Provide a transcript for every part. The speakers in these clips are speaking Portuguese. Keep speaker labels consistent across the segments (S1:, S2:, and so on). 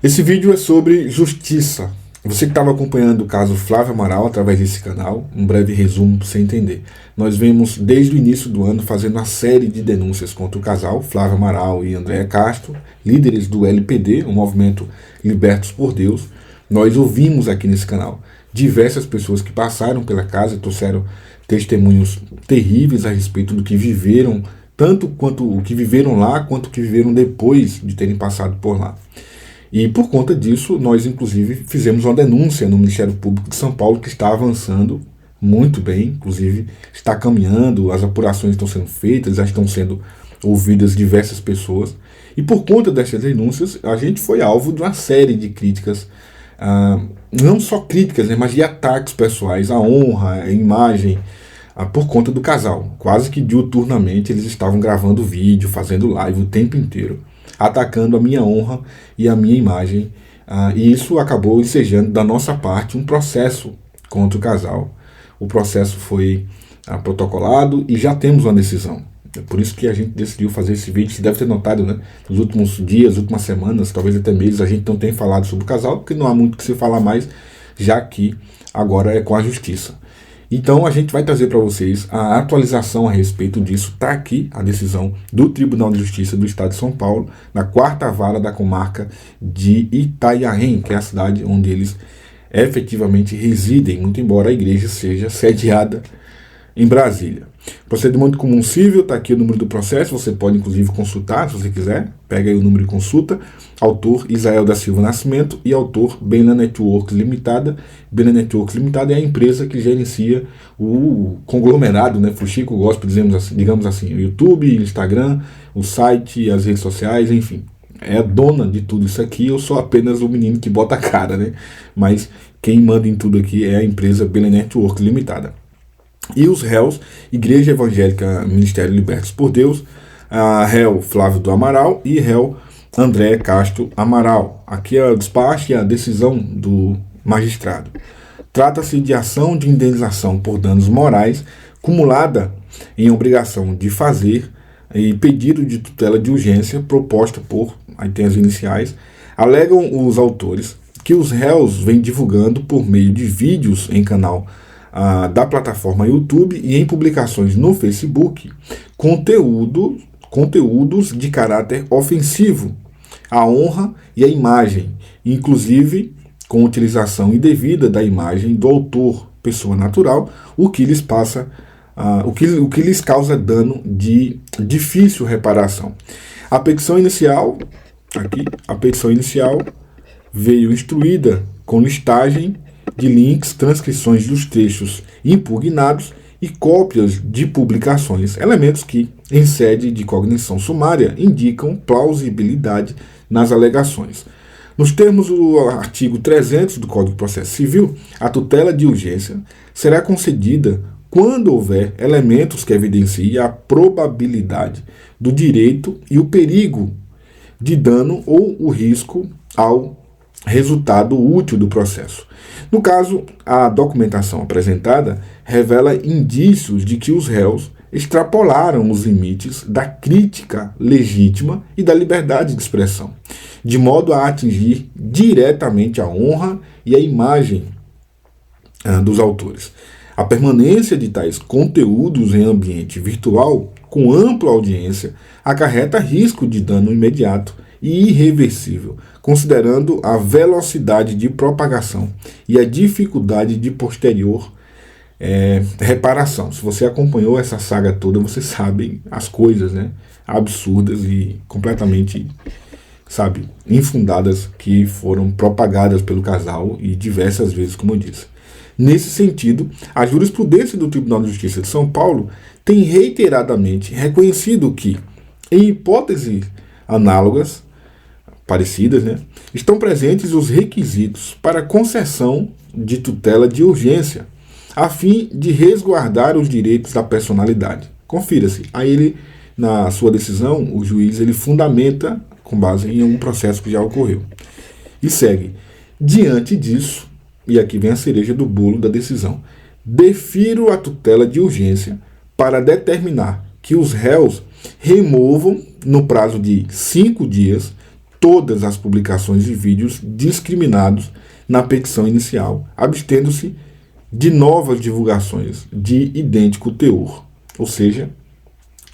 S1: Esse vídeo é sobre justiça. Você que estava acompanhando o caso Flávio Amaral através desse canal, um breve resumo para você entender. Nós vemos desde o início do ano fazendo uma série de denúncias contra o casal, Flávio Amaral e Andréa Castro, líderes do LPD, o movimento Libertos por Deus. Nós ouvimos aqui nesse canal diversas pessoas que passaram pela casa e trouxeram testemunhos terríveis a respeito do que viveram, tanto quanto o que viveram lá, quanto o que viveram depois de terem passado por lá. E por conta disso, nós inclusive fizemos uma denúncia no Ministério Público de São Paulo, que está avançando muito bem, inclusive está caminhando, as apurações estão sendo feitas, já estão sendo ouvidas diversas pessoas. E por conta dessas denúncias, a gente foi alvo de uma série de críticas, não só críticas, né, mas de ataques pessoais à honra, à imagem, por conta do casal. Quase que diuturnamente eles estavam gravando vídeo, fazendo live o tempo inteiro, atacando a minha honra e a minha imagem. E isso acabou ensejando da nossa parte um processo contra o casal. O processo foi protocolado e já temos uma decisão. É por isso que a gente decidiu fazer esse vídeo. Você deve ter notado, né? Nos últimos dias, últimas semanas, talvez até meses, a gente não tem falado sobre o casal, porque não há muito o que se falar mais, já que agora é com a justiça. Então a gente vai trazer para vocês a atualização a respeito disso. Está aqui a decisão do Tribunal de Justiça do Estado de São Paulo, na quarta vara da comarca de Itanhaém, que é a cidade onde eles efetivamente residem, muito embora a igreja seja sediada em Brasília. Procedimento comum civil, está aqui o número do processo, você pode inclusive consultar, se você quiser, pega aí o número e consulta. Autor Israel da Silva Nascimento e autor Bena Networks Limitada. Bena Networks Limitada é a empresa que gerencia o conglomerado, né, Fuxico Gospel, digamos assim, o YouTube, Instagram, o site, as redes sociais, enfim. É a dona de tudo isso aqui, eu sou apenas o menino que bota a cara, né? Mas quem manda em tudo aqui é a empresa Bena Networks Limitada. E os réus, Igreja Evangélica Ministério Libertos por Deus, a réu Flávio do Amaral e réu André Castro Amaral. Aqui é o despacho e a decisão do magistrado. Trata-se de ação de indenização por danos morais cumulada em obrigação de fazer e pedido de tutela de urgência proposta por, aí tem as iniciais, alegam os autores que os réus vêm divulgando por meio de vídeos em canal da plataforma YouTube e em publicações no Facebook conteúdos de caráter ofensivo à honra e à imagem, inclusive com utilização indevida da imagem do autor, pessoa natural, o que lhes causa dano de difícil reparação. A petição inicial veio instruída com listagem de links, transcrições dos textos impugnados e cópias de publicações, elementos que, em sede de cognição sumária, indicam plausibilidade nas alegações. Nos termos do artigo 300 do Código de Processo Civil, a tutela de urgência será concedida quando houver elementos que evidenciem a probabilidade do direito e o perigo de dano ou o risco ao resultado útil do processo. No caso, a documentação apresentada revela indícios de que os réus extrapolaram os limites da crítica legítima e da liberdade de expressão, de modo a atingir diretamente a honra e a imagem dos autores. A permanência de tais conteúdos em ambiente virtual, com ampla audiência, acarreta risco de dano imediato e irreversível, considerando a velocidade de propagação e a dificuldade de posterior reparação. Se você acompanhou essa saga toda, você sabe as coisas, né, absurdas e completamente, infundadas que foram propagadas pelo casal e diversas vezes, como eu disse. Nesse sentido, a jurisprudência do Tribunal de Justiça de São Paulo tem reiteradamente reconhecido que, em hipóteses análogas, parecidas, né, estão presentes os requisitos para concessão de tutela de urgência, a fim de resguardar os direitos da personalidade. Confira-se. Aí ele, na sua decisão, o juiz ele fundamenta com base em um processo que já ocorreu. E segue. Diante disso, e aqui vem a cereja do bolo da decisão, defiro a tutela de urgência para determinar que os réus removam, no prazo de 5 dias, todas as publicações de vídeos discriminados na petição inicial, abstendo-se de novas divulgações de idêntico teor. Ou seja,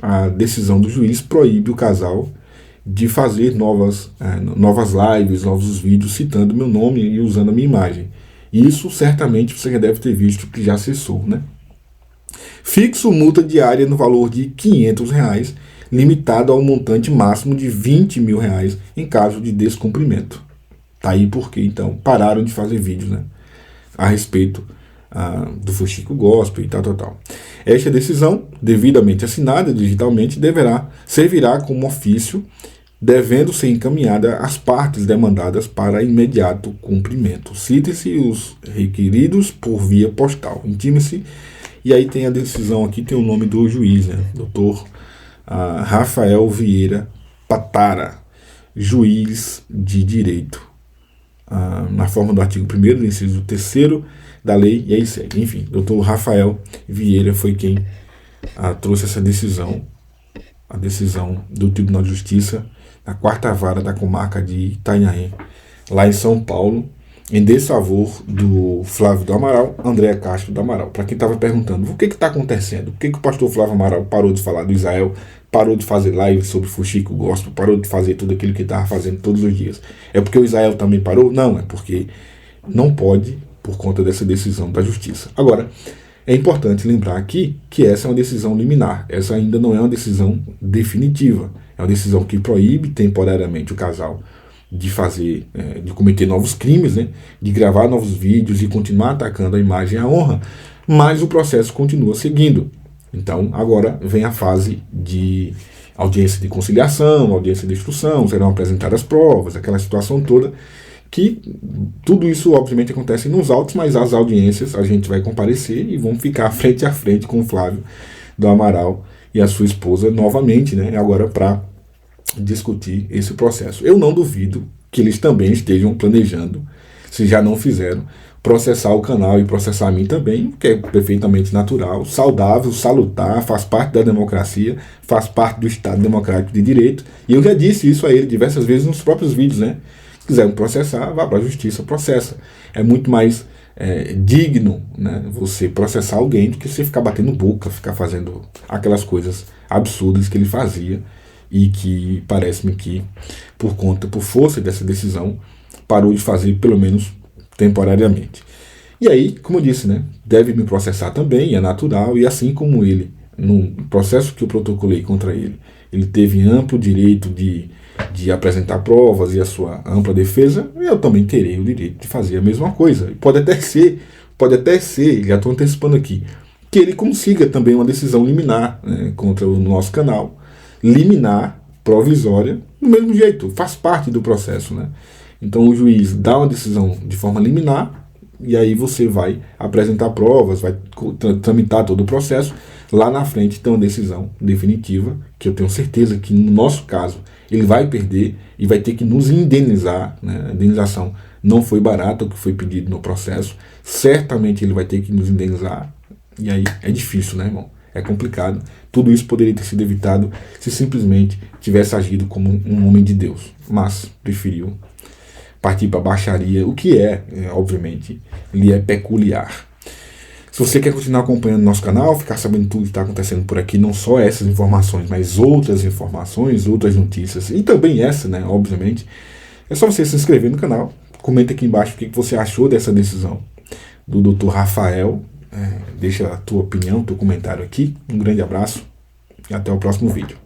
S1: a decisão do juiz proíbe o casal de fazer novas lives, novos vídeos citando meu nome e usando a minha imagem. Isso certamente você já deve ter visto que já cessou, né? Fixo multa diária no valor de R$500, limitado ao montante máximo de R$20.000 em caso de descumprimento. Tá aí porque então pararam de fazer vídeos, né, a respeito do Fuxico Gospel e tal. Esta decisão, devidamente assinada digitalmente, servirá como ofício, devendo ser encaminhada às partes demandadas para imediato cumprimento. Citem-se os requeridos por via postal. Intime-se. E aí tem a decisão aqui, tem o nome do juiz, né? Dr. Rafael Vieira Patara, juiz de direito, na forma do artigo 1º do inciso 3º da lei, e aí segue. Enfim, Dr. Rafael Vieira foi quem trouxe essa decisão, a decisão do Tribunal de Justiça, na 4ª Vara da comarca de Itanhaém, lá em São Paulo, em desfavor do Flávio do Amaral, André Castro do Amaral. Para quem estava perguntando, o que está acontecendo? Por que o pastor Flávio Amaral parou de falar do Israel, parou de fazer live sobre Fuxico Gospel, parou de fazer tudo aquilo que estava fazendo todos os dias? É porque o Israel também parou? Não, é porque não pode, por conta dessa decisão da justiça. Agora, é importante lembrar aqui que essa é uma decisão liminar. Essa ainda não é uma decisão definitiva. É uma decisão que proíbe temporariamente o casal de fazer, de cometer novos crimes, né, de gravar novos vídeos e continuar atacando a imagem e a honra, mas o processo continua seguindo. Então, agora vem a fase de audiência de conciliação, audiência de instrução, serão apresentadas provas, aquela situação toda, que tudo isso obviamente acontece nos autos, mas as audiências a gente vai comparecer e vão ficar frente a frente com o Flávio do Amaral e a sua esposa novamente, né, agora para discutir esse processo. Eu não duvido que eles também estejam planejando, se já não fizeram, processar o canal e processar a mim também, que é perfeitamente natural, saudável, salutar, faz parte da democracia, faz parte do Estado Democrático de Direito, e eu já disse isso a ele diversas vezes nos próprios vídeos, né? Se quiserem processar, vá para a justiça, processa. É muito mais digno, né, você processar alguém do que você ficar batendo boca, ficar fazendo aquelas coisas absurdas que ele fazia, e que parece-me que, por força dessa decisão, parou de fazer, pelo menos temporariamente. E aí, como eu disse, né, deve me processar também, é natural, e assim como ele, no processo que eu protocolei contra ele, ele teve amplo direito de apresentar provas e a sua ampla defesa, eu também terei o direito de fazer a mesma coisa. E pode até ser, já estou antecipando aqui, que ele consiga também uma decisão liminar, né, contra o nosso canal, liminar, provisória, do mesmo jeito, faz parte do processo, né? Então o juiz dá uma decisão de forma liminar, e aí você vai apresentar provas, vai tramitar todo o processo, lá na frente tem uma decisão definitiva, que eu tenho certeza que no nosso caso ele vai perder e vai ter que nos indenizar, né? A indenização não foi barata o que foi pedido no processo, certamente ele vai ter que nos indenizar, e aí é difícil, né, irmão? É complicado. Tudo isso poderia ter sido evitado se simplesmente tivesse agido como um homem de Deus. Mas preferiu partir para a baixaria, o que obviamente, lhe é peculiar. Se você quer continuar acompanhando nosso canal, ficar sabendo tudo que está acontecendo por aqui, não só essas informações, mas outras informações, outras notícias, e também essa, né, obviamente, é só você se inscrever no canal, comenta aqui embaixo o que você achou dessa decisão do Dr. Rafael. Deixa a tua opinião, teu comentário aqui. Um grande abraço e até o próximo vídeo.